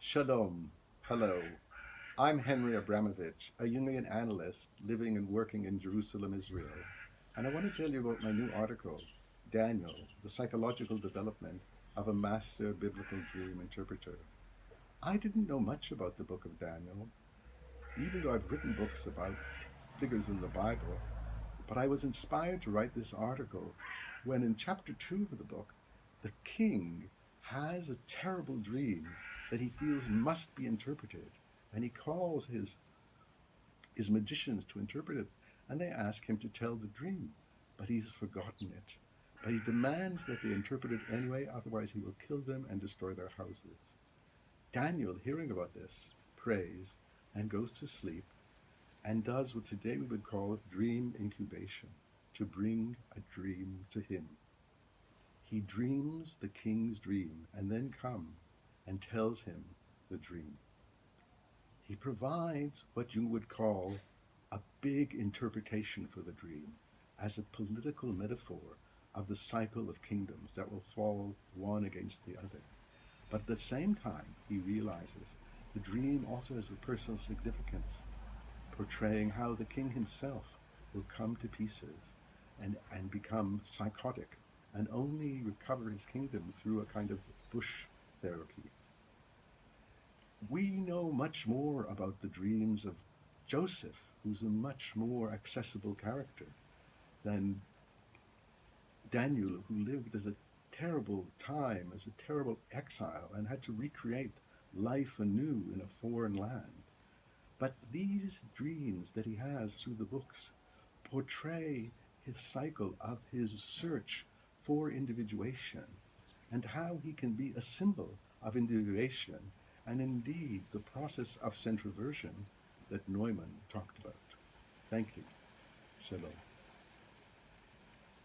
Shalom. Hello. I'm Henry Abramovitch, a Jungian analyst living and working in Jerusalem, Israel. And I want to tell you about my new article, Daniel, the Psychological Development of a Master Biblical Dream Interpreter. I didn't know much about the book of Daniel, even though I've written books about figures in the Bible, but I was inspired to write this article when in chapter 2 of the book, the king has a terrible dream that he feels must be interpreted, and he calls his magicians to interpret it, and they ask him to tell the dream, but he's forgotten it. But he demands that they interpret it anyway, otherwise he will kill them and destroy their houses. Daniel, hearing about this, prays and goes to sleep and does what today we would call dream incubation, to bring a dream to him. He dreams the king's dream and then comes and tells him the dream. He provides what you would call a big interpretation for the dream as a political metaphor of the cycle of kingdoms that will fall one against the other. But at the same time, he realizes the dream also has a personal significance, portraying how the king himself will come to pieces and become psychotic and only recover his kingdom through a kind of bush therapy. We know much more about the dreams of Joseph, who's a much more accessible character than Daniel, who lived as a terrible time, as a terrible exile, and had to recreate life anew in a foreign land. But these dreams that he has through the books portray his cycle of his search for individuation and how he can be a symbol of individuation and indeed the process of centroversion that Neumann talked about. Thank you. Shalom.